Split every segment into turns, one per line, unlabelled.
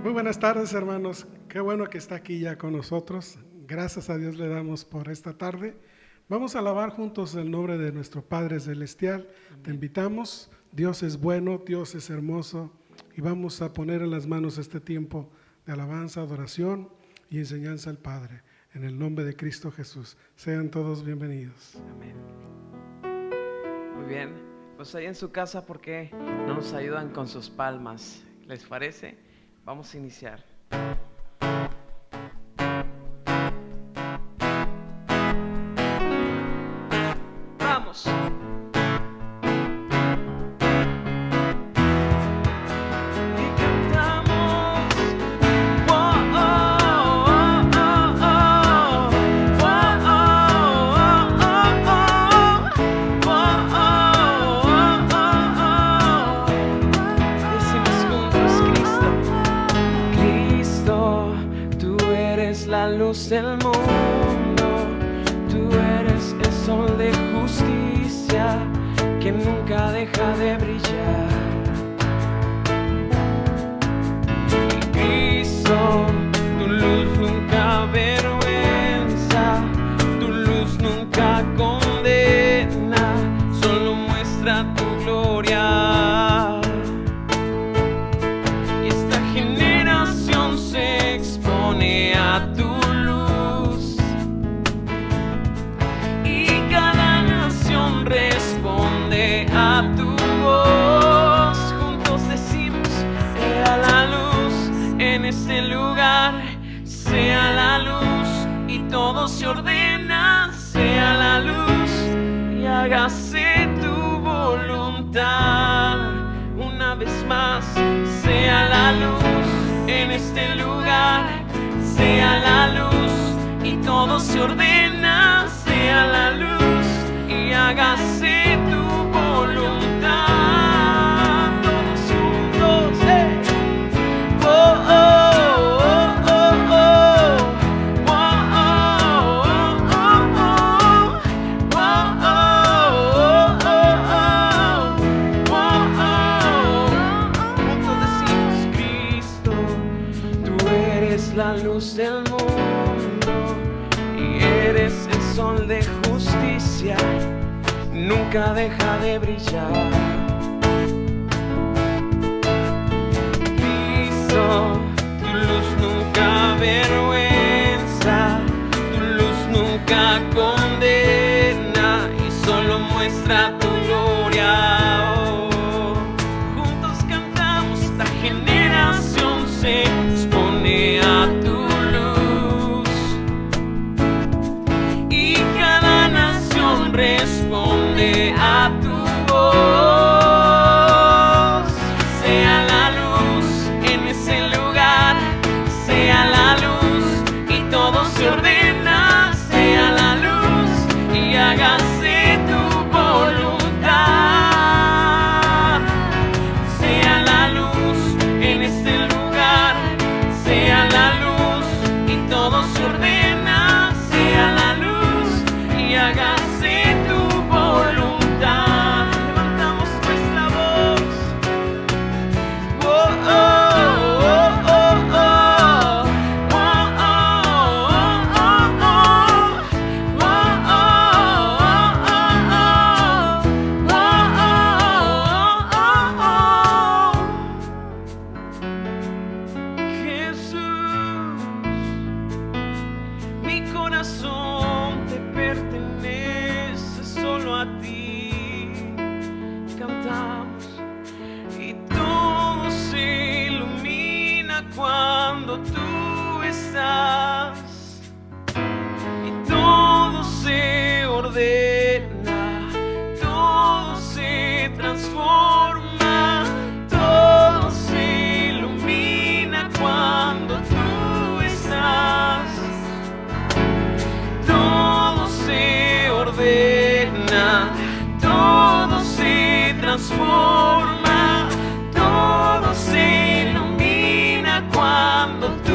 Muy buenas tardes, hermanos. Qué bueno que está aquí ya con nosotros. Gracias a Dios le damos por esta tarde. Vamos a alabar juntos el nombre de nuestro Padre Celestial. Amén. Te invitamos. Dios es bueno, Dios es hermoso, y vamos a poner en las manos este tiempo de alabanza, adoración y enseñanza al Padre. En el nombre de Cristo Jesús. Sean todos bienvenidos.
Amén. Muy bien. Pues ahí en su casa, ¿por qué no nos ayudan con sus palmas? ¿Les parece? Vamos a iniciar. Vamos. Del mundo, tú eres el sol de justicia que nunca deja de brillar. Y Cristo, tu luz nunca avergüenza, tu luz nunca condena, solo muestra tu gloria. Y esta generación se expone a tu responde a tu voz. Juntos decimos: sea la luz en este lugar, sea la luz y todo se ordena, sea la luz y hágase tu voluntad. Una vez más, sea la luz en este lugar, sea la luz y todo se ordena, sea la luz y hágase tu voluntad. Todos juntos, oh, oh, oh, oh, oh. Oh, oh, oh, oh, oh. Oh, oh. Juntos decimos: Cristo, tú eres la luz del mundo y eres el sol de justicia, nunca deja de brillar. Cristo, tu luz nunca avergüenza, tu luz nunca condena y solo muestra tu gloria. Oh, juntos cantamos: esta generación se expone a tu luz y cada nación responde a tu voz. Sea la luz en ese lugar, sea la luz y todo se ordena, sea la luz y hágase tu voluntad. Sea la luz en este lugar, sea la luz y todo se ordena, sea la luz y hágase tu voluntad. Levantamos nuestra voz. Oh, oh, oh, oh, oh. Oh, oh, oh, oh, oh. Oh, oh, oh, oh. Jesús, mi corazón te pertenece solo a ti. Cantamos y todo se ilumina cuando tú estás, y todo se ordena, todo se transforma, todo se ilumina cuando tú estás. Todo se ordena, todo se transforma, todo se ilumina cuando tú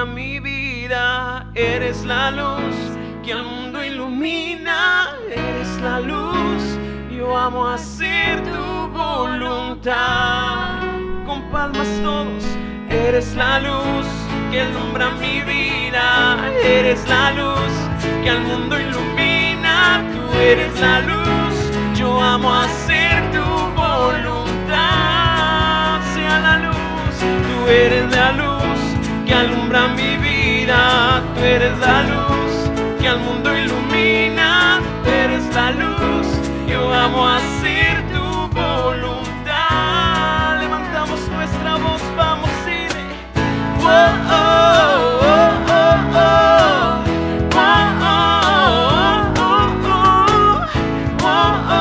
mi vida. Eres la luz que al mundo ilumina. Eres la luz, yo amo hacer tu voluntad. Con palmas todos. Eres la luz que alumbra mi vida. Eres la luz que al mundo ilumina. Tú eres la luz, yo amo hacer tu voluntad. Sea la luz, tú eres la luz que alumbra mi vida. Tú eres la luz que al mundo ilumina. Tú eres la luz, yo amo hacer tu voluntad. Levantamos nuestra voz, vamos, dile. Oh, oh, oh, oh, oh. Oh, oh, oh, oh, oh. Oh, oh, oh,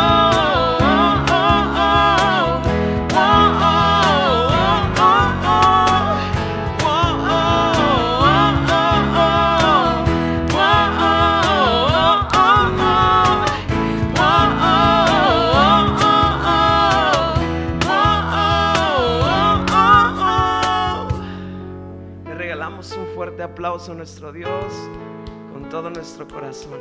oh, oh. Le regalamos un fuerte aplauso a nuestro Dios con todo nuestro corazón.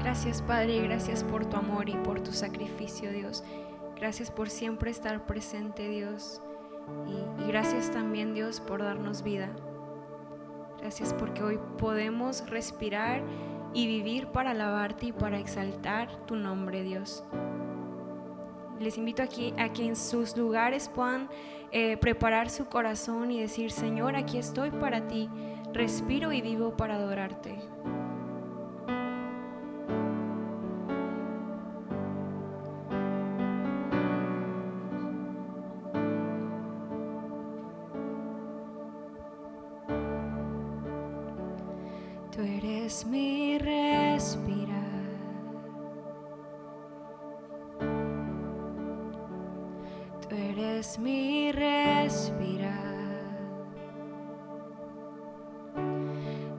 Gracias, Padre, gracias por tu amor y por tu sacrificio, Dios. Gracias por siempre estar presente, Dios. Y gracias también, Dios, por darnos vida. Gracias porque hoy podemos respirar y vivir para alabarte y para exaltar tu nombre, Dios. Les invito aquí a que en sus lugares puedan preparar su corazón y decir: Señor, aquí estoy para ti, respiro y vivo para adorarte. Tú eres mi respirar. Tú eres mi respirar.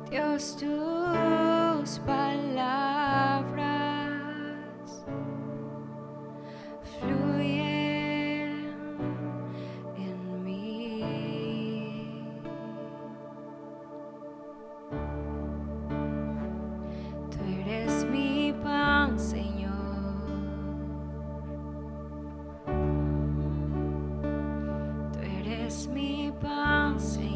Dios, tus palabras fluyen en mí. Tú eres mi pan, Señor. Tú eres mi pan, Señor.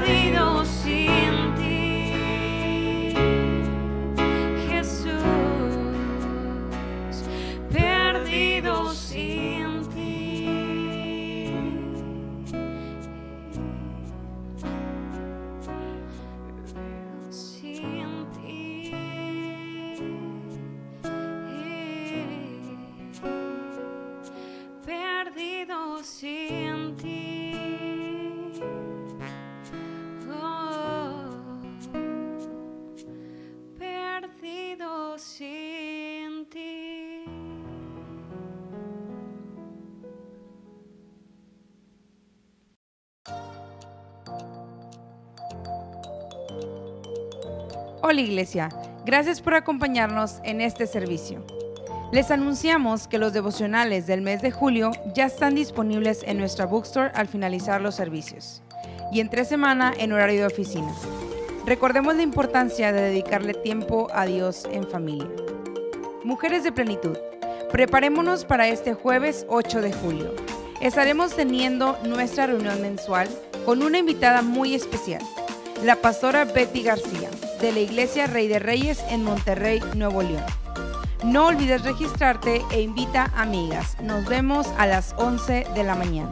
perdido sin ti, Jesús, perdido sin ti, sin ti, perdido sin ti. Perdido sin ti.
Hola Iglesia, gracias por acompañarnos en este servicio. Les anunciamos que los devocionales del mes de julio ya están disponibles en nuestra bookstore al finalizar los servicios y entre semana en horario de oficina. Recordemos la importancia de dedicarle tiempo a Dios en familia. Mujeres de Plenitud, preparémonos para este jueves 8 de julio. Estaremos teniendo nuestra reunión mensual con una invitada muy especial, la pastora Betty García, de la Iglesia Rey de Reyes en Monterrey, Nuevo León. No olvides registrarte e invita amigas. Nos vemos a las 11 de la mañana.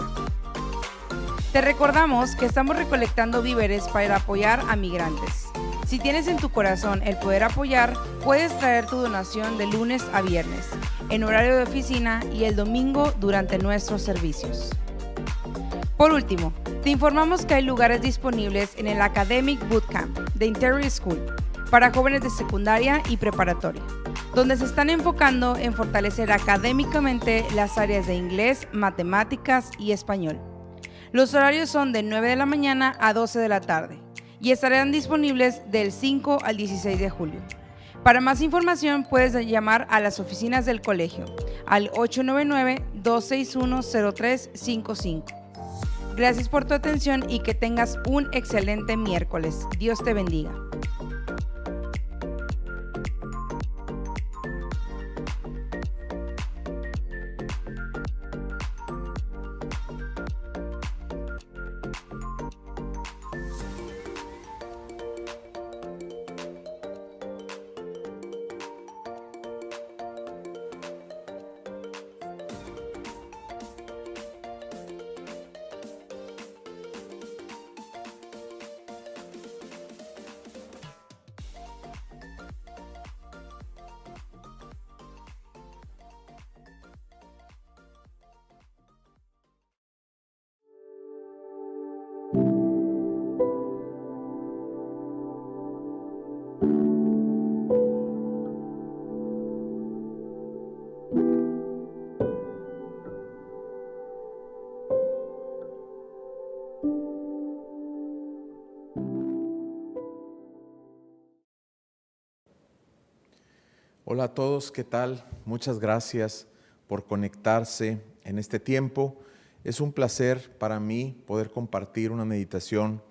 Te recordamos que estamos recolectando víveres para apoyar a migrantes. Si tienes en tu corazón el poder apoyar, puedes traer tu donación de lunes a viernes, en horario de oficina y el domingo durante nuestros servicios. Por último, te informamos que hay lugares disponibles en el Academic Bootcamp de Interior School para jóvenes de secundaria y preparatoria, donde se están enfocando en fortalecer académicamente las áreas de inglés, matemáticas y español. Los horarios son de 9 de la mañana a 12 de la tarde y estarán disponibles del 5 al 16 de julio. Para más información puedes llamar a las oficinas del colegio al 899-261-0355. Gracias por tu atención y que tengas un excelente miércoles. Dios te bendiga.
Hola a todos, ¿qué tal? Muchas gracias por conectarse en este tiempo. Es un placer para mí poder compartir una meditación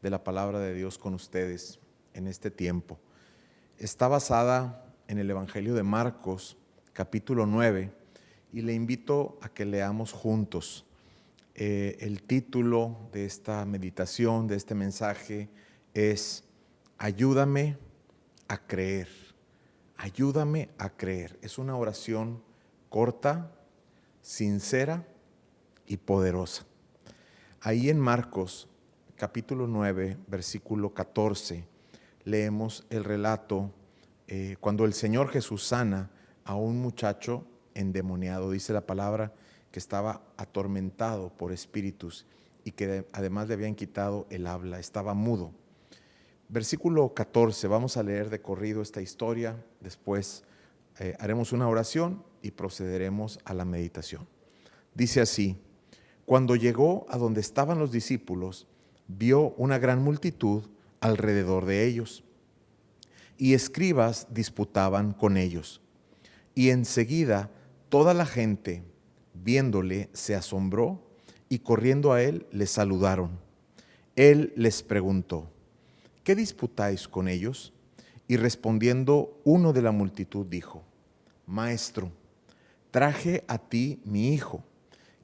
de la palabra de Dios con ustedes en este tiempo. Está basada en el Evangelio de Marcos, capítulo 9, y le invito a que leamos juntos. El título de esta meditación, de este mensaje, es Ayúdame a creer. Ayúdame a creer. Es una oración corta, sincera y poderosa. Ahí en Marcos, capítulo 9, versículo 14, leemos el relato cuando el Señor Jesús sana a un muchacho endemoniado. Dice la palabra que estaba atormentado por espíritus y que además le habían quitado el habla, estaba mudo. Versículo 14, vamos a leer de corrido esta historia, después haremos una oración y procederemos a la meditación. Dice así: cuando llegó a donde estaban los discípulos, vio una gran multitud alrededor de ellos, y escribas disputaban con ellos. Y enseguida toda la gente, viéndole, se asombró, y corriendo a él, le saludaron. Él les preguntó: ¿qué disputáis con ellos? Y respondiendo uno de la multitud dijo: Maestro, traje a ti mi hijo,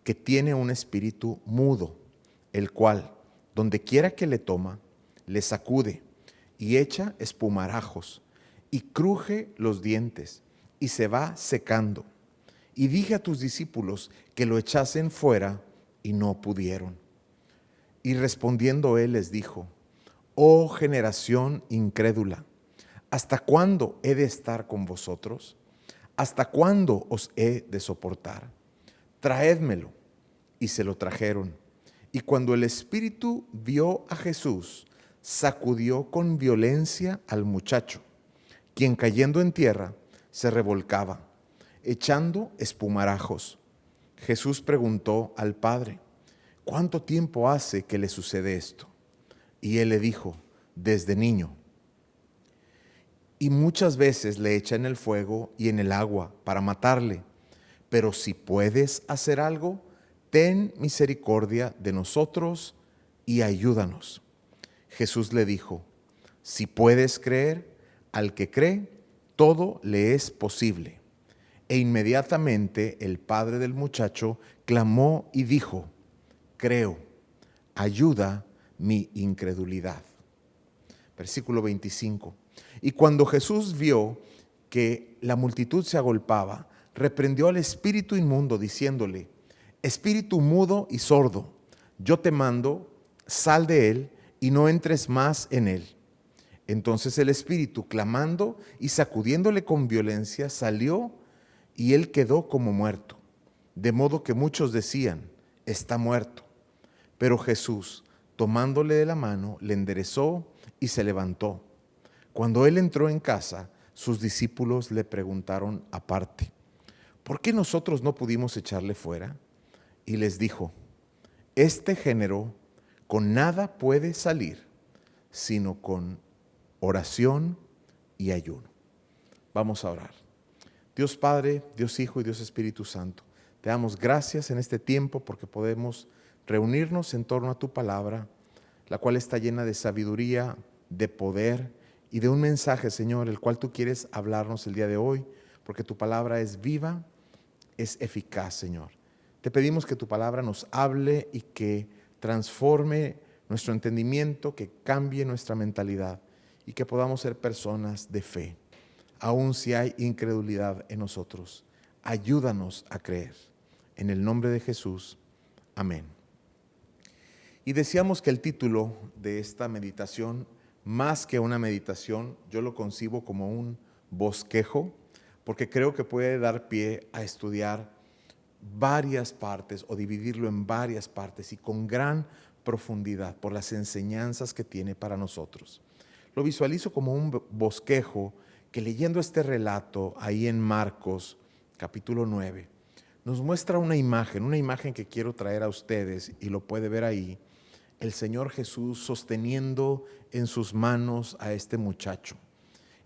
que tiene un espíritu mudo, el cual, donde quiera que le toma, le sacude y echa espumarajos y cruje los dientes y se va secando. Y dije a tus discípulos que lo echasen fuera y no pudieron. Y respondiendo él les dijo: oh generación incrédula, ¿hasta cuándo he de estar con vosotros? ¿Hasta cuándo os he de soportar? Traédmelo. Y se lo trajeron. Y cuando el espíritu vio a Jesús, sacudió con violencia al muchacho, quien cayendo en tierra se revolcaba, echando espumarajos. Jesús preguntó al padre: ¿cuánto tiempo hace que le sucede esto? Y él le dijo: desde niño. Y muchas veces le echa en el fuego y en el agua para matarle. Pero si puedes hacer algo, ten misericordia de nosotros y ayúdanos. Jesús le dijo: si puedes creer, al que cree, todo le es posible. E inmediatamente el padre del muchacho clamó y dijo: creo, ayuda mi incredulidad. Versículo 25. Y cuando Jesús vio que la multitud se agolpaba, reprendió al espíritu inmundo diciéndole: espíritu mudo y sordo, yo te mando, sal de él y no entres más en él. Entonces el espíritu, clamando y sacudiéndole con violencia, salió y él quedó como muerto. De modo que muchos decían: está muerto. Pero Jesús, tomándole de la mano, le enderezó y se levantó. Cuando él entró en casa, sus discípulos le preguntaron aparte: ¿por qué nosotros no pudimos echarle fuera? Y les dijo: este género con nada puede salir, sino con oración y ayuno. Vamos a orar. Dios Padre, Dios Hijo y Dios Espíritu Santo, te damos gracias en este tiempo porque podemos reunirnos en torno a tu palabra, la cual está llena de sabiduría, de poder y de un mensaje, Señor, el cual tú quieres hablarnos el día de hoy, porque tu palabra es viva, es eficaz, Señor. Te pedimos que tu palabra nos hable y que transforme nuestro entendimiento, que cambie nuestra mentalidad y que podamos ser personas de fe, aun si hay incredulidad en nosotros. Ayúdanos a creer. En el nombre de Jesús. Amén. Y decíamos que el título de esta meditación, más que una meditación, yo lo concibo como un bosquejo, porque creo que puede dar pie a estudiar varias partes o dividirlo en varias partes y con gran profundidad por las enseñanzas que tiene para nosotros. Lo visualizo como un bosquejo que, leyendo este relato ahí en Marcos capítulo 9, nos muestra una imagen que quiero traer a ustedes y lo puede ver ahí. El Señor Jesús sosteniendo en sus manos a este muchacho.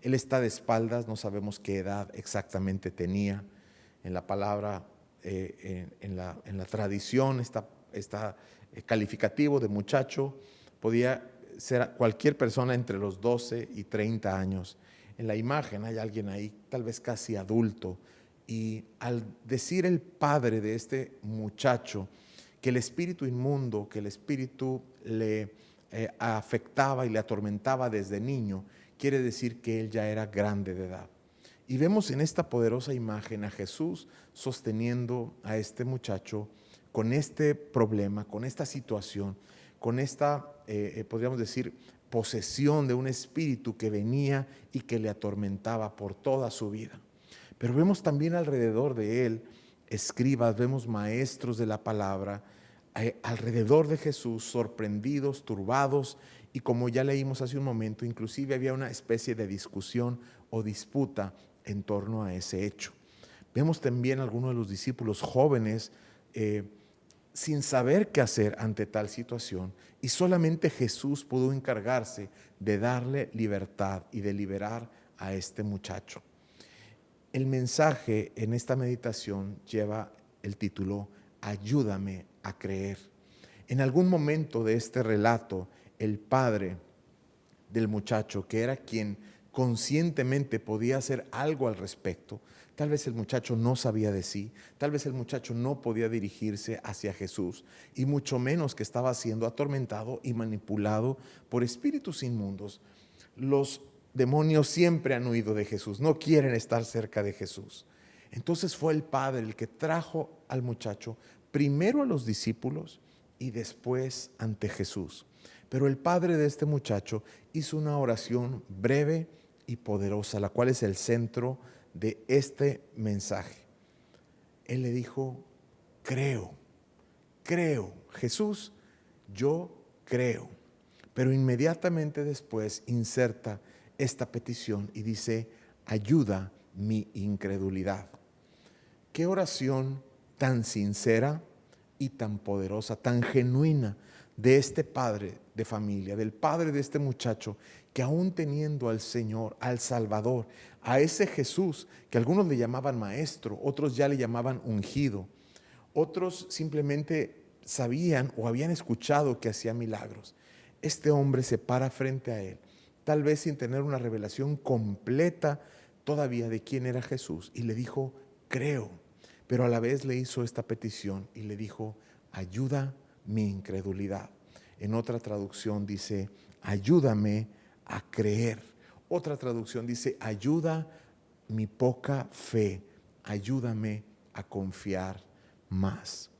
Él está de espaldas, no sabemos qué edad exactamente tenía. En la palabra, en la tradición, está calificativo de muchacho. Podía ser cualquier persona entre los 12 y 30 años. En la imagen hay alguien ahí, tal vez casi adulto. Y al decir el padre de este muchacho que el espíritu inmundo, que el espíritu le afectaba y le atormentaba desde niño, quiere decir que él ya era grande de edad. Y vemos en esta poderosa imagen a Jesús sosteniendo a este muchacho con este problema, con esta situación, con esta, podríamos decir, posesión de un espíritu que venía y que le atormentaba por toda su vida. Pero vemos también alrededor de él escribas, vemos maestros de la palabra, alrededor de Jesús, sorprendidos, turbados, y como ya leímos hace un momento, inclusive había una especie de discusión o disputa en torno a ese hecho. Vemos también a algunos de los discípulos jóvenes sin saber qué hacer ante tal situación, y solamente Jesús pudo encargarse de darle libertad y de liberar a este muchacho. El mensaje en esta meditación lleva el título: Ayúdame a creer. En algún momento de este relato, el padre del muchacho, que era quien conscientemente podía hacer algo al respecto. Tal vez el muchacho no sabía de sí, tal vez el muchacho no podía dirigirse hacia Jesús, y mucho menos que estaba siendo atormentado y manipulado por espíritus inmundos. Los demonios siempre han huido de Jesús, no quieren estar cerca de Jesús. Entonces fue el Padre el que trajo al muchacho primero a los discípulos y después ante Jesús. Pero el padre de este muchacho hizo una oración breve y poderosa, la cual es el centro de este mensaje. Él le dijo: creo, Jesús, yo creo. Pero inmediatamente después inserta esta petición y dice: ayuda mi incredulidad. Qué oración tan sincera y tan poderosa, tan genuina de este padre de familia, del padre de este muchacho, que aún teniendo al Señor, al Salvador, a ese Jesús que algunos le llamaban maestro, otros ya le llamaban ungido, otros simplemente sabían o habían escuchado que hacía milagros, este hombre se para frente a él, tal vez sin tener una revelación completa todavía de quién era Jesús, y le dijo: creo. Pero a la vez le hizo esta petición y le dijo: ayuda mi incredulidad. En otra traducción dice: ayúdame a creer. Otra traducción dice: ayuda mi poca fe, ayúdame a confiar más.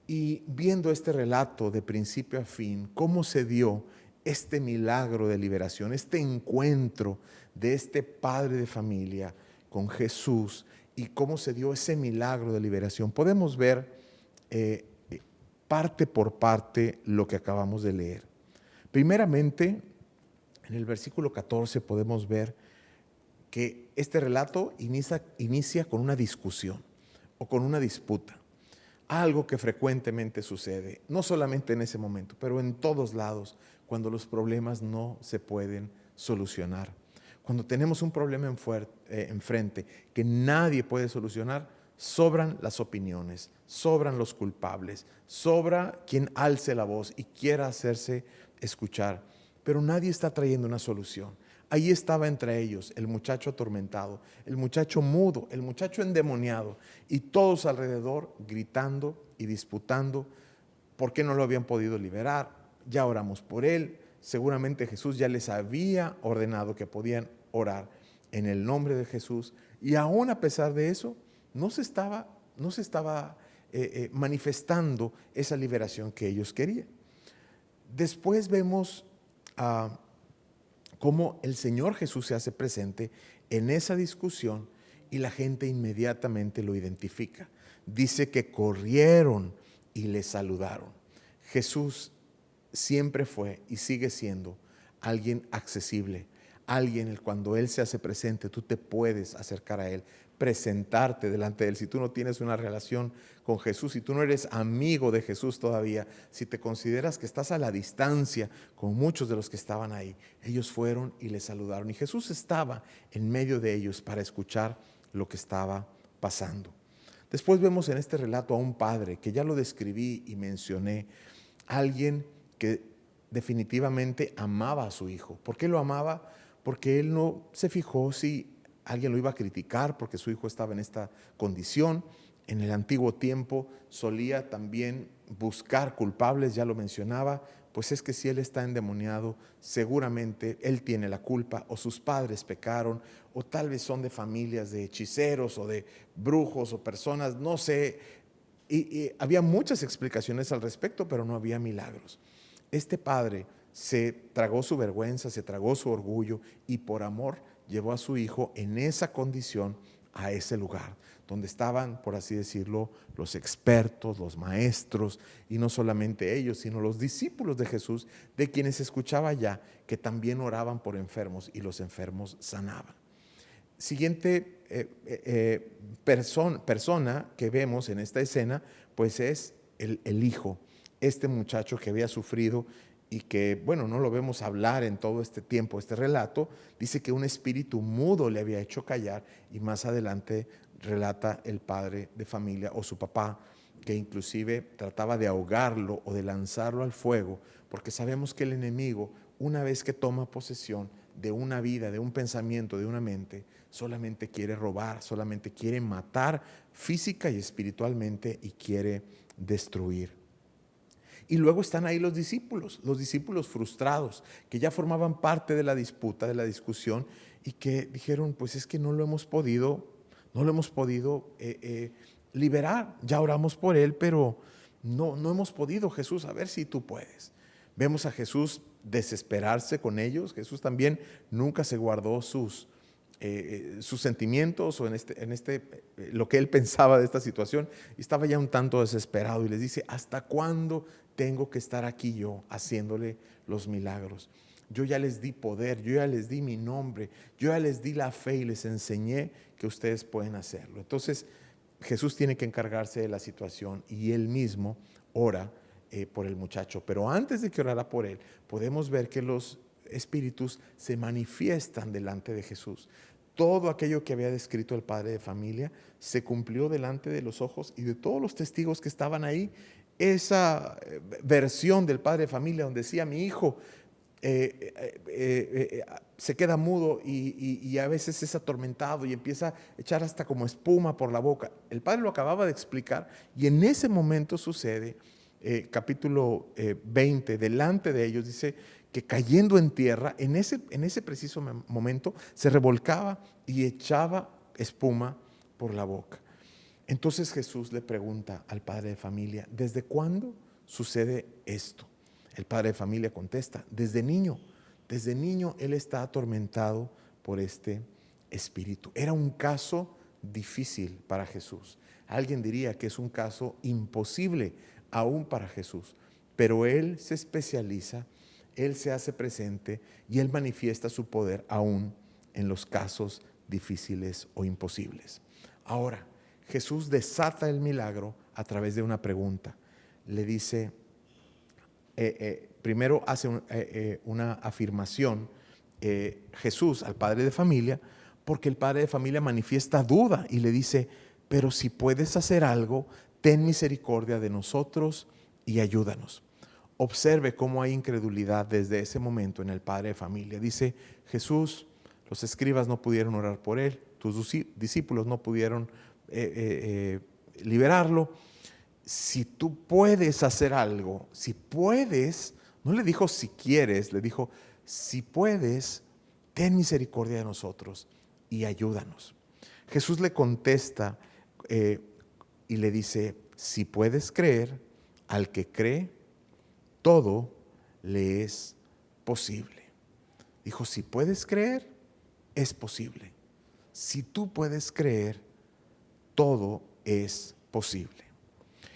Y viendo este relato de principio a fin, cómo se dio este milagro de liberación, este encuentro de este padre de familia con Jesús, y cómo se dio ese milagro de liberación, podemos ver parte por parte lo que acabamos de leer. Primeramente, en el versículo 14 podemos ver que este relato inicia con una discusión o con una disputa. Algo que frecuentemente sucede, no solamente en ese momento, pero en todos lados, cuando los problemas no se pueden solucionar. Cuando tenemos un problema enfrente que nadie puede solucionar, sobran las opiniones, sobran los culpables, sobra quien alce la voz y quiera hacerse escuchar, pero nadie está trayendo una solución. Ahí estaba entre ellos el muchacho atormentado, el muchacho mudo, el muchacho endemoniado, y todos alrededor gritando y disputando por qué no lo habían podido liberar. Ya oramos por él, seguramente Jesús ya les había ordenado que podían orar en el nombre de Jesús, y aún a pesar de eso no se estaba manifestando esa liberación que ellos querían. Después vemos cómo el Señor Jesús se hace presente en esa discusión y la gente inmediatamente lo identifica. Dice que corrieron y le saludaron. Jesús siempre fue y sigue siendo alguien accesible, alguien cuando Él se hace presente, tú te puedes acercar a Él, presentarte delante de Él. Si tú no tienes una relación con Jesús, si tú no eres amigo de Jesús todavía, si te consideras que estás a la distancia con muchos de los que estaban ahí, ellos fueron y le saludaron. Y Jesús estaba en medio de ellos para escuchar lo que estaba pasando. Después vemos en este relato a un padre que ya lo describí y mencioné, alguien que definitivamente amaba a su hijo. ¿Por qué lo amaba? Porque él no se fijó si alguien lo iba a criticar porque su hijo estaba en esta condición. En el antiguo tiempo solía también buscar culpables, ya lo mencionaba, pues es que si él está endemoniado, seguramente él tiene la culpa, o sus padres pecaron, o tal vez son de familias de hechiceros o de brujos o personas, no sé. Y había muchas explicaciones al respecto, pero no había milagros. Este padre se tragó su vergüenza, se tragó su orgullo y por amor llevó a su hijo en esa condición a ese lugar donde estaban, por así decirlo, los expertos, los maestros, y no solamente ellos, sino los discípulos de Jesús, de quienes escuchaba ya que también oraban por enfermos y los enfermos sanaban. Siguiente persona que vemos en esta escena, pues es el hijo, este muchacho que había sufrido y que, bueno, no lo vemos hablar en todo este tiempo, este relato, dice que un espíritu mudo le había hecho callar, y más adelante relata el padre de familia o su papá, que inclusive trataba de ahogarlo o de lanzarlo al fuego, porque sabemos que el enemigo una vez que toma posesión de una vida, de un pensamiento, de una mente, solamente quiere robar, solamente quiere matar física y espiritualmente y quiere destruir. Y luego están ahí los discípulos frustrados, que ya formaban parte de la disputa, de la discusión, y que dijeron, pues es que no lo hemos podido liberar. Ya oramos por él, pero no hemos podido. Jesús, a ver si tú puedes. Vemos a Jesús desesperarse con ellos. Jesús también nunca se guardó sus sentimientos o lo que él pensaba de esta situación. Estaba ya un tanto desesperado y les dice, ¿hasta cuándo tengo que estar aquí yo haciéndole los milagros? Yo ya les di poder, yo ya les di mi nombre, yo ya les di la fe y les enseñé que ustedes pueden hacerlo. Entonces Jesús tiene que encargarse de la situación y él mismo ora por el muchacho. Pero antes de que orara por él, podemos ver que los espíritus se manifiestan delante de Jesús. Todo aquello que había descrito el padre de familia se cumplió delante de los ojos y de todos los testigos que estaban ahí. Esa versión del padre de familia donde decía, mi hijo se queda mudo y a veces es atormentado y empieza a echar hasta como espuma por la boca. El padre lo acababa de explicar y en ese momento sucede, capítulo 20, delante de ellos, dice que cayendo en tierra, en ese preciso momento, se revolcaba y echaba espuma por la boca. Entonces Jesús le pregunta al padre de familia, ¿desde cuándo sucede esto? El padre de familia contesta, desde niño él está atormentado por este espíritu. Era un caso difícil para Jesús. Alguien diría que es un caso imposible aún para Jesús, pero él se especializa, él se hace presente y él manifiesta su poder aún en los casos difíciles o imposibles. Ahora, Jesús desata el milagro a través de una pregunta. Le dice, primero hace una afirmación Jesús al padre de familia, porque el padre de familia manifiesta duda y le dice, pero si puedes hacer algo, ten misericordia de nosotros y ayúdanos. Observe cómo hay incredulidad desde ese momento en el padre de familia. Dice Jesús, los escribas no pudieron orar por él, tus discípulos no pudieron liberarlo. Si tú puedes hacer algo, si puedes, no le dijo si quieres, le dijo si puedes, ten misericordia de nosotros y ayúdanos. Jesús le contesta y le dice, si puedes creer, al que cree, todo le es posible. Dijo, si puedes creer, es posible. Si tú puedes creer, todo es posible.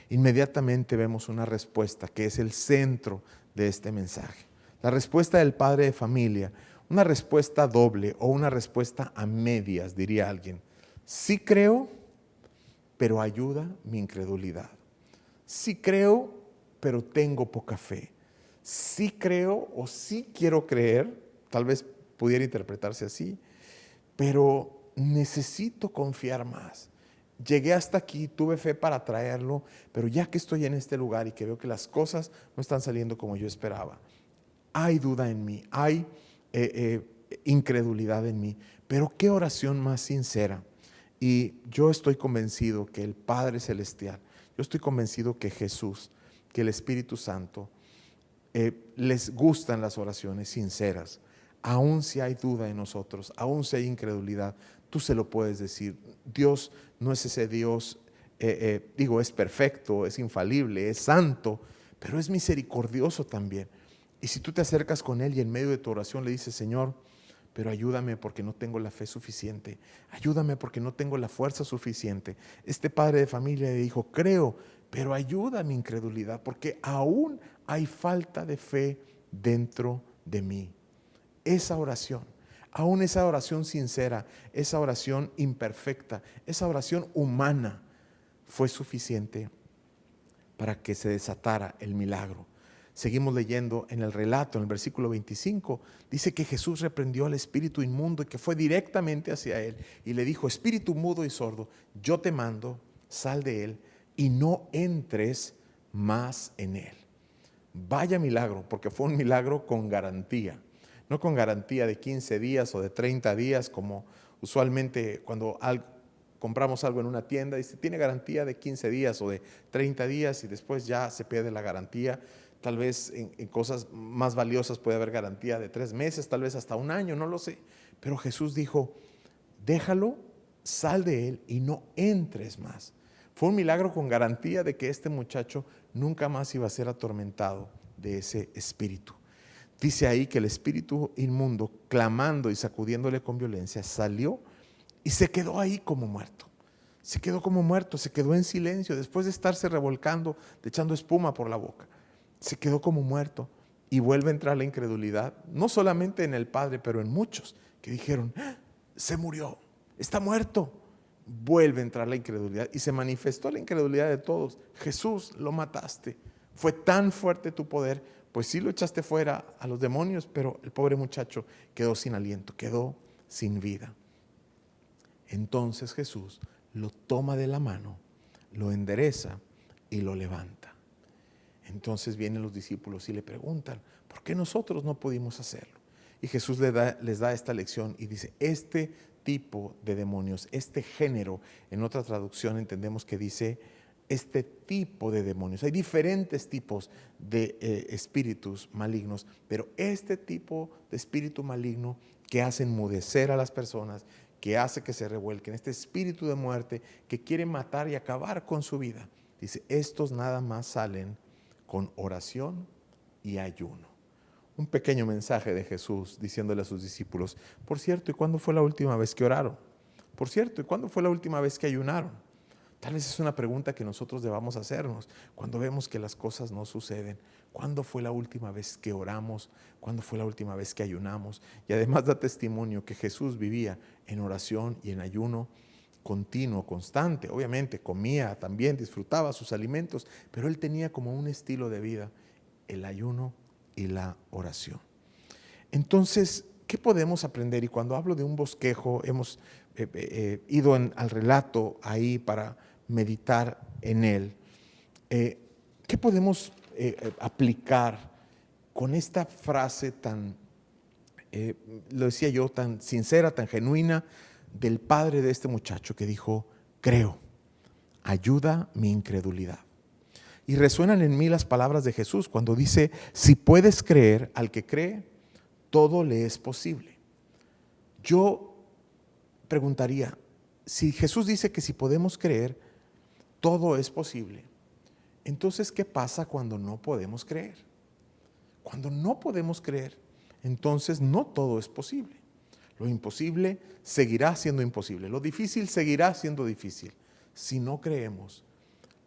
Inmediatamente vemos una respuesta que es el centro de este mensaje. La respuesta del padre de familia, una respuesta doble o una respuesta a medias, diría alguien. Sí creo, pero ayuda mi incredulidad. Sí creo, pero tengo poca fe. Sí creo o sí quiero creer, tal vez pudiera interpretarse así, pero necesito confiar más. Llegué hasta aquí, tuve fe para traerlo, pero ya que estoy en este lugar y que veo que las cosas no están saliendo como yo esperaba, hay duda en mí, hay incredulidad en mí, pero qué oración más sincera. Y yo estoy convencido que el Padre Celestial, yo estoy convencido que Jesús, que el Espíritu Santo, les gustan las oraciones sinceras. Aún si hay duda en nosotros, aún si hay incredulidad, tú se lo puedes decir. Dios no es ese Dios, es perfecto, es infalible, es santo, pero es misericordioso también. Y si tú te acercas con Él y en medio de tu oración le dices, Señor, pero ayúdame porque no tengo la fe suficiente, ayúdame porque no tengo la fuerza suficiente. Este padre de familia le dijo, creo, pero ayuda a mi incredulidad porque aún hay falta de fe dentro de mí. Esa oración, aún esa oración sincera, esa oración imperfecta, esa oración humana fue suficiente para que se desatara el milagro. Seguimos leyendo en el relato, en el versículo 25, dice que Jesús reprendió al espíritu inmundo y que fue directamente hacia él y le dijo, espíritu mudo y sordo, yo te mando, sal de él y no entres más en él. Vaya milagro, porque fue un milagro con garantía. No con garantía de 15 días o de 30 días, como usualmente cuando compramos algo en una tienda, dice, tiene garantía de 15 días o de 30 días y después ya se pierde la garantía. Tal vez en cosas más valiosas puede haber garantía de 3 meses, tal vez hasta un año, no lo sé. Pero Jesús dijo, déjalo, sal de él y no entres más. Fue un milagro con garantía de que este muchacho nunca más iba a ser atormentado de ese espíritu. Dice ahí que el espíritu inmundo, clamando y sacudiéndole con violencia, salió y se quedó ahí como muerto. Se quedó como muerto, se quedó en silencio después de estarse revolcando, echando espuma por la boca. Se quedó como muerto y vuelve a entrar la incredulidad, no solamente en el padre, pero en muchos que dijeron, se murió, está muerto. Vuelve a entrar la incredulidad y se manifestó la incredulidad de todos. Jesús, lo mataste. Fue tan fuerte tu poder, pues sí lo echaste fuera a los demonios, pero el pobre muchacho quedó sin aliento, quedó sin vida. Entonces Jesús lo toma de la mano, lo endereza y lo levanta. Entonces vienen los discípulos y le preguntan, ¿por qué nosotros no pudimos hacerlo? Y Jesús les da esta lección y dice, este tipo de demonios, este género, en otra traducción entendemos que dice este tipo de demonios. Hay diferentes tipos de espíritus malignos, pero este tipo de espíritu maligno que hace enmudecer a las personas, que hace que se revuelquen, este espíritu de muerte que quiere matar y acabar con su vida, dice, estos nada más salen con oración y ayuno. Un pequeño mensaje de Jesús diciéndole a sus discípulos, por cierto, ¿y cuándo fue la última vez que oraron? Por cierto, ¿y cuándo fue la última vez que ayunaron? Tal vez es una pregunta que nosotros debamos hacernos cuando vemos que las cosas no suceden. ¿Cuándo fue la última vez que oramos? ¿Cuándo fue la última vez que ayunamos? Y además da testimonio que Jesús vivía en oración y en ayuno continuo, constante. Obviamente comía también, disfrutaba sus alimentos, pero él tenía como un estilo de vida el ayuno y la oración. Entonces, ¿qué podemos aprender? Y cuando hablo de un bosquejo, hemos ido al relato ahí para meditar en él. ¿Qué podemos aplicar con esta frase tan, lo decía yo, tan sincera, tan genuina del padre de este muchacho que dijo, creo, ayuda mi incredulidad? Y resuenan en mí las palabras de Jesús cuando dice, si puedes creer, al que cree, todo le es posible. Yo preguntaría, si Jesús dice que si podemos creer, todo es posible, entonces, ¿qué pasa cuando no podemos creer? Cuando no podemos creer, entonces no todo es posible. Lo imposible seguirá siendo imposible, lo difícil seguirá siendo difícil. Si no creemos,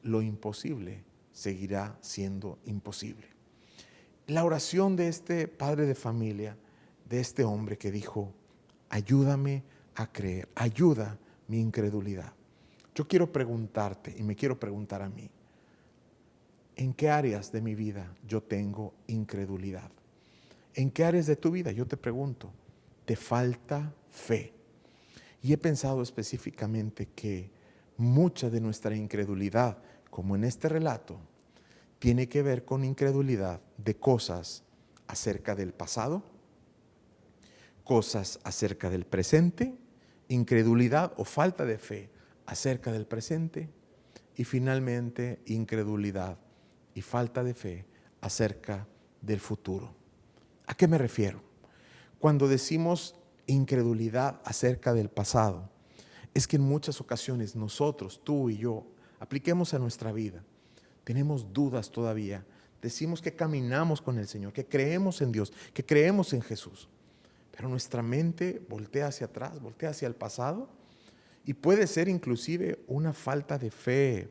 lo imposible seguirá siendo imposible. La oración de este padre de familia, de este hombre que dijo, ayúdame a creer, ayuda mi incredulidad. Yo quiero preguntarte y me quiero preguntar a mí, ¿en qué áreas de mi vida yo tengo incredulidad? ¿En qué áreas de tu vida, yo te pregunto, te falta fe? Y he pensado específicamente que mucha de nuestra incredulidad, como en este relato, tiene que ver con incredulidad de cosas acerca del pasado, cosas acerca del presente, incredulidad o falta de fe acerca del presente y finalmente incredulidad y falta de fe acerca del futuro. ¿A qué me refiero? Cuando decimos incredulidad acerca del pasado, es que en muchas ocasiones nosotros, tú y yo, apliquemos a nuestra vida. Tenemos dudas todavía. Decimos que caminamos con el Señor, que creemos en Dios, que creemos en Jesús. Pero nuestra mente voltea hacia atrás, voltea hacia el pasado y puede ser inclusive una falta de fe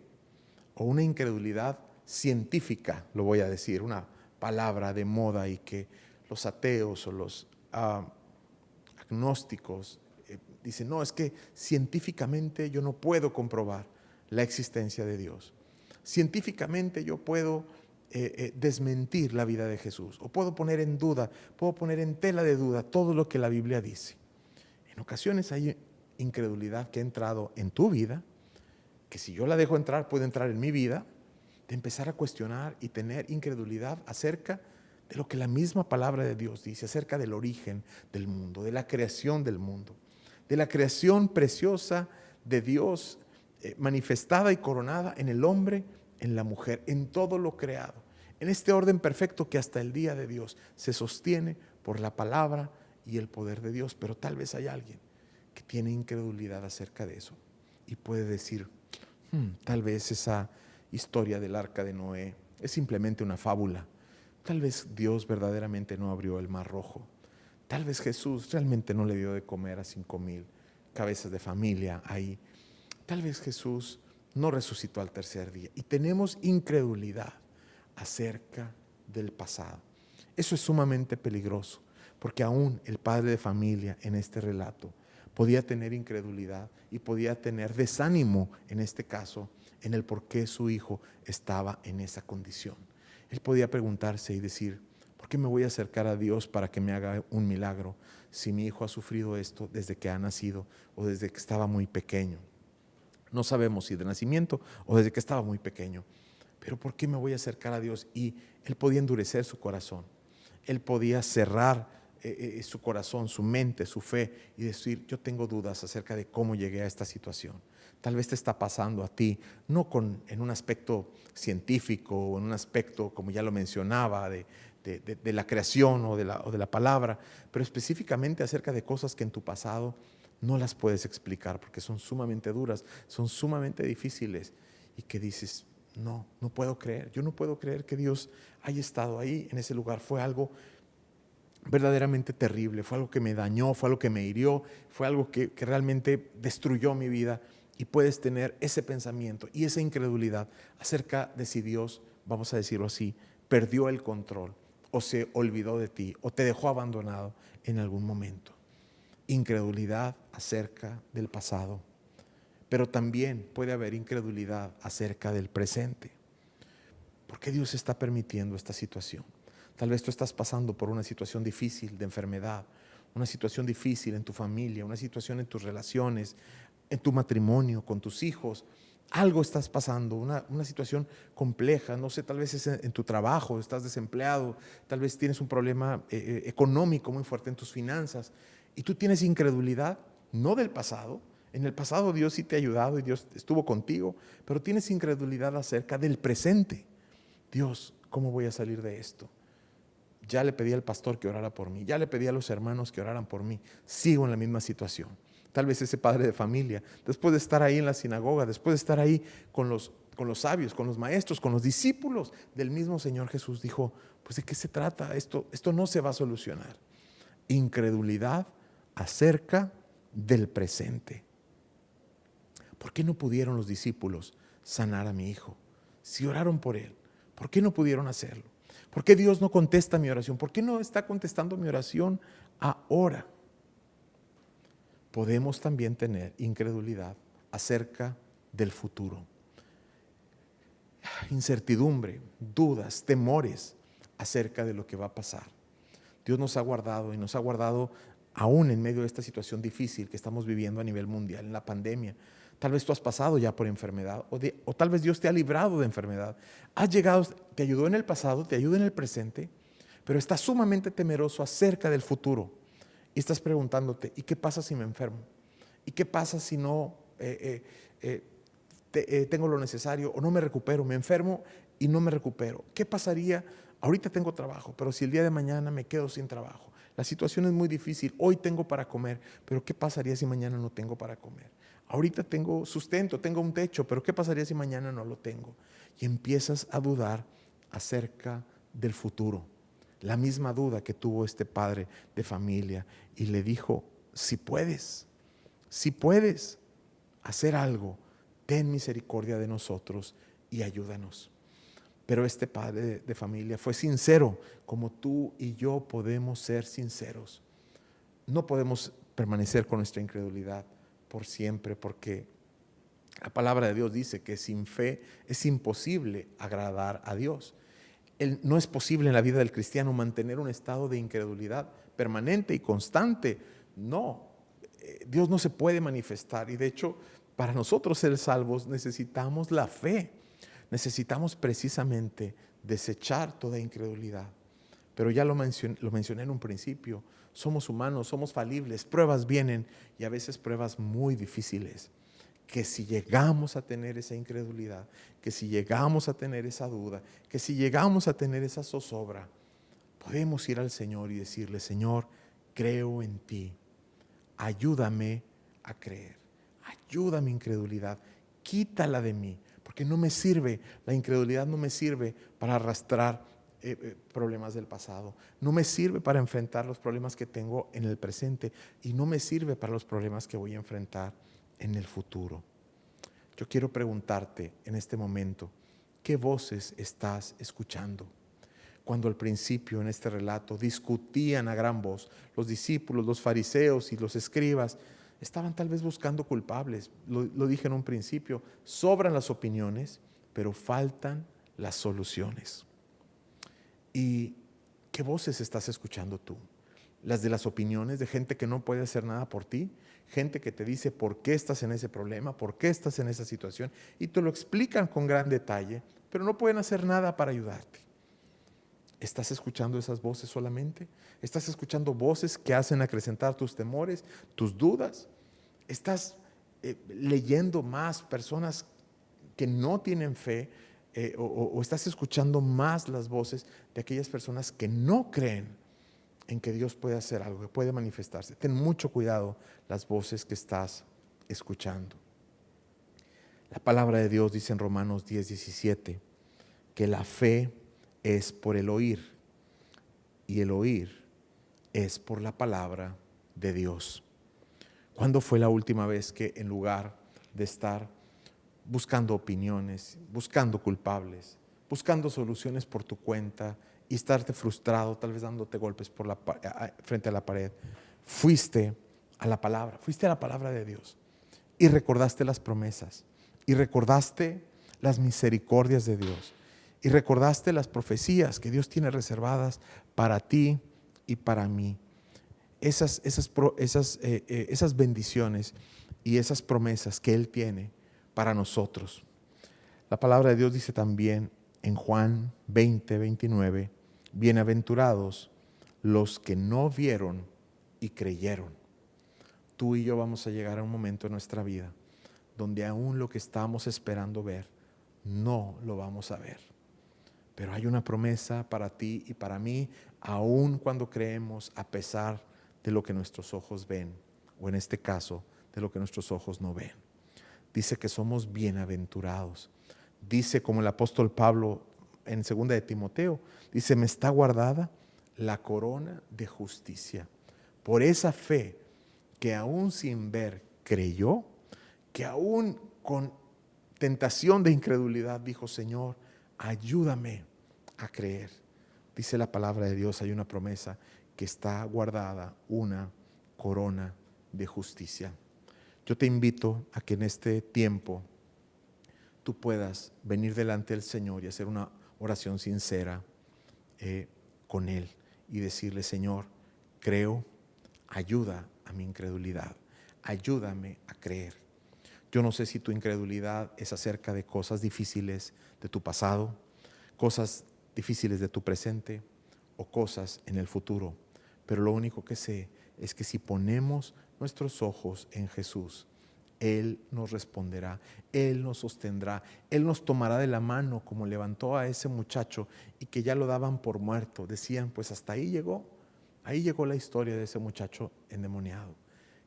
o una incredulidad científica, lo voy a decir, una palabra de moda y que los ateos o los agnósticos dicen, no, es que científicamente yo no puedo comprobar la existencia de Dios. Científicamente yo puedo desmentir la vida de Jesús o puedo poner en duda, puedo poner en tela de duda todo lo que la Biblia dice. En ocasiones hay incredulidad que ha entrado en tu vida, que si yo la dejo entrar puede entrar en mi vida, de empezar a cuestionar y tener incredulidad acerca de lo que la misma palabra de Dios dice, acerca del origen del mundo, de la creación del mundo, de la creación preciosa de Dios, manifestada y coronada en el hombre, en la mujer, en todo lo creado, en este orden perfecto que hasta el día de Dios se sostiene por la palabra y el poder de Dios. Pero tal vez hay alguien que tiene incredulidad acerca de eso y puede decir, tal vez esa historia del arca de Noé es simplemente una fábula. Tal vez Dios verdaderamente no abrió el mar rojo. Tal vez Jesús realmente no le dio de comer a 5,000 cabezas de familia ahí. Tal vez Jesús no resucitó al tercer día. Y tenemos incredulidad acerca del pasado. Eso es sumamente peligroso, porque aún el padre de familia en este relato podía tener incredulidad y podía tener desánimo, en este caso, en el por qué su hijo estaba en esa condición. Él podía preguntarse y decir, ¿por qué me voy a acercar a Dios para que me haga un milagro si mi hijo ha sufrido esto desde que ha nacido o desde que estaba muy pequeño? No sabemos si de nacimiento o desde que estaba muy pequeño. Pero ¿por qué me voy a acercar a Dios? Y él podía endurecer su corazón. Él podía cerrar su corazón, su mente, su fe y decir, yo tengo dudas acerca de cómo llegué a esta situación. Tal vez te está pasando a ti, no en un aspecto científico o en un aspecto, como ya lo mencionaba, de la creación o de la palabra, pero específicamente acerca de cosas que en tu pasado no las puedes explicar porque son sumamente duras, son sumamente difíciles y que dices, no puedo creer, yo no puedo creer que Dios haya estado ahí en ese lugar. Fue algo verdaderamente terrible, fue algo que me dañó, fue algo que me hirió, fue algo que realmente destruyó mi vida. Y puedes tener ese pensamiento y esa incredulidad acerca de si Dios, vamos a decirlo así, perdió el control o se olvidó de ti o te dejó abandonado en algún momento. Incredulidad acerca del pasado, pero también puede haber incredulidad acerca del presente. ¿Por qué Dios está permitiendo esta situación? Tal vez tú estás pasando por una situación difícil de enfermedad, una situación difícil en tu familia, una situación en tus relaciones, en tu matrimonio, con tus hijos. Algo estás pasando, una situación compleja, no sé, tal vez es en tu trabajo, estás desempleado, tal vez tienes un problema económico muy fuerte en tus finanzas y tú tienes incredulidad, no del pasado. En el pasado Dios sí te ha ayudado y Dios estuvo contigo, pero tienes incredulidad acerca del presente. Dios, ¿cómo voy a salir de esto? Ya le pedí al pastor que orara por mí, ya le pedí a los hermanos que oraran por mí, sigo en la misma situación. Tal vez ese padre de familia, después de estar ahí en la sinagoga, después de estar ahí con los sabios, con los maestros, con los discípulos del mismo Señor Jesús, dijo, pues ¿de qué se trata? Esto no se va a solucionar. Incredulidad acerca del presente. ¿Por qué no pudieron los discípulos sanar a mi hijo? Si oraron por él, ¿por qué no pudieron hacerlo? ¿Por qué Dios no contesta mi oración? ¿Por qué no está contestando mi oración ahora? Podemos también tener incredulidad acerca del futuro. Incertidumbre, dudas, temores acerca de lo que va a pasar. Dios nos ha guardado y nos ha guardado aún en medio de esta situación difícil que estamos viviendo a nivel mundial, en la pandemia. Tal vez tú has pasado ya por enfermedad o tal vez Dios te ha librado de enfermedad. Has llegado, te ayudó en el pasado, te ayuda en el presente, pero estás sumamente temeroso acerca del futuro. Y estás preguntándote, ¿y qué pasa si me enfermo? ¿Y qué pasa si no tengo lo necesario o no me recupero? Me enfermo y no me recupero. ¿Qué pasaría? Ahorita tengo trabajo, pero si el día de mañana me quedo sin trabajo. La situación es muy difícil. Hoy tengo para comer, pero ¿qué pasaría si mañana no tengo para comer? Ahorita tengo sustento, tengo un techo, pero ¿qué pasaría si mañana no lo tengo? Y empiezas a dudar acerca del futuro. La misma duda que tuvo este padre de familia y le dijo, si puedes hacer algo, ten misericordia de nosotros y ayúdanos. Pero este padre de familia fue sincero, como tú y yo podemos ser sinceros. No podemos permanecer con nuestra incredulidad por siempre, porque la palabra de Dios dice que sin fe es imposible agradar a Dios. No es posible en la vida del cristiano mantener un estado de incredulidad permanente y constante. No, Dios no se puede manifestar y de hecho para nosotros ser salvos necesitamos la fe. necesitamos precisamente desechar toda incredulidad. Pero ya lo mencioné en un principio, somos humanos, somos falibles, pruebas vienen y a veces pruebas muy difíciles. Que si llegamos a tener esa incredulidad, que si llegamos a tener esa duda, que si llegamos a tener esa zozobra, podemos ir al Señor y decirle: Señor, creo en ti, ayúdame a creer, ayuda mi incredulidad, quítala de mí, porque no me sirve, la incredulidad no me sirve para arrastrar problemas del pasado, no me sirve para enfrentar los problemas que tengo en el presente y no me sirve para los problemas que voy a enfrentar en el futuro. Yo quiero preguntarte en este momento, ¿qué voces estás escuchando? Cuando al principio en este relato discutían a gran voz, los discípulos, los fariseos y los escribas estaban tal vez buscando culpables. Lo dije en un principio, sobran las opiniones, pero faltan las soluciones. ¿Y qué voces estás escuchando tú? Las de las opiniones de gente que no puede hacer nada por ti, gente que te dice por qué estás en ese problema, por qué estás en esa situación, y te lo explican con gran detalle, pero no pueden hacer nada para ayudarte. ¿Estás escuchando esas voces solamente? ¿Estás escuchando voces que hacen acrecentar tus temores, tus dudas? ¿Estás leyendo más personas que no tienen fe o estás escuchando más las voces de aquellas personas que no creen en que Dios puede hacer algo, que puede manifestarse? Ten mucho cuidado las voces que estás escuchando. La palabra de Dios dice en Romanos 10:17 que la fe es por el oír y el oír es por la palabra de Dios. ¿Cuándo fue la última vez que en lugar de estar buscando opiniones, buscando culpables, buscando soluciones por tu cuenta y estarte frustrado, tal vez dándote golpes frente a la pared, fuiste a la palabra de Dios y recordaste las promesas y recordaste las misericordias de Dios y recordaste las profecías que Dios tiene reservadas para ti y para mí? Esas bendiciones y esas promesas que Él tiene para nosotros. La palabra de Dios dice también en Juan 20:29, bienaventurados los que no vieron y creyeron. Tú y yo vamos a llegar a un momento en nuestra vida donde aún lo que estamos esperando ver, no lo vamos a ver. Pero hay una promesa para ti y para mí, aún cuando creemos, a pesar de lo que nuestros ojos ven, o en este caso, de lo que nuestros ojos no ven. Dice que somos bienaventurados. Dice, como el apóstol Pablo en 2 de Timoteo, dice: me está guardada la corona de justicia. Por esa fe que aún sin ver creyó, que aún con tentación de incredulidad dijo: Señor, ayúdame a creer. Dice la palabra de Dios, hay una promesa que está guardada, una corona de justicia. Yo te invito a que en este tiempo tú puedas venir delante del Señor y hacer una oración sincera con Él y decirle: Señor, creo, ayuda a mi incredulidad, ayúdame a creer. Yo no sé si tu incredulidad es acerca de cosas difíciles de tu pasado, cosas difíciles de tu presente o cosas en el futuro, pero lo único que sé es que si ponemos nuestros ojos en Jesús, Él nos responderá, Él nos sostendrá, Él nos tomará de la mano como levantó a ese muchacho y que ya lo daban por muerto. Decían, pues hasta ahí llegó la historia de ese muchacho endemoniado.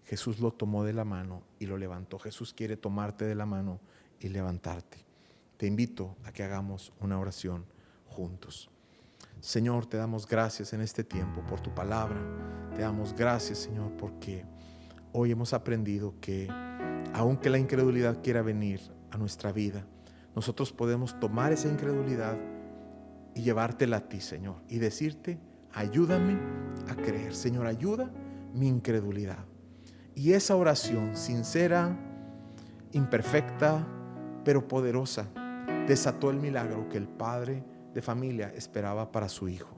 Jesús lo tomó de la mano y lo levantó. Jesús quiere tomarte de la mano y levantarte. Te invito a que hagamos una oración juntos. Señor, te damos gracias en este tiempo por tu palabra. Te damos gracias, Señor, porque hoy hemos aprendido que aunque la incredulidad quiera venir a nuestra vida, nosotros podemos tomar esa incredulidad y llevártela a ti, Señor, y decirte: ayúdame a creer. Señor, ayuda mi incredulidad. Y esa oración sincera, imperfecta, pero poderosa, desató el milagro que el padre de familia esperaba para su hijo.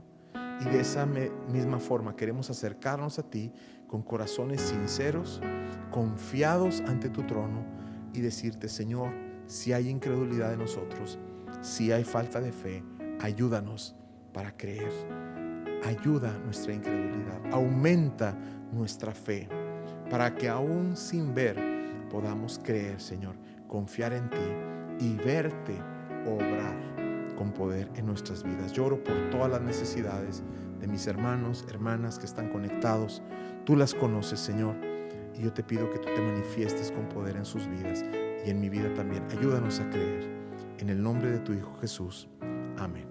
Y de esa misma forma queremos acercarnos a ti con corazones sinceros, confiados ante tu trono y decirte: Señor, si hay incredulidad en nosotros, Si hay falta de fe, ayúdanos para creer. Ayuda nuestra incredulidad, aumenta nuestra fe, para que aún sin ver podamos creer, Señor, confiar en ti y verte obrar con poder en nuestras vidas. Yo oro por todas las necesidades de mis hermanos, hermanas que están conectados. Tú las conoces, Señor, y yo te pido que tú te manifiestes con poder en sus vidas y en mi vida también. Ayúdanos a creer. En el nombre de tu Hijo Jesús. Amén.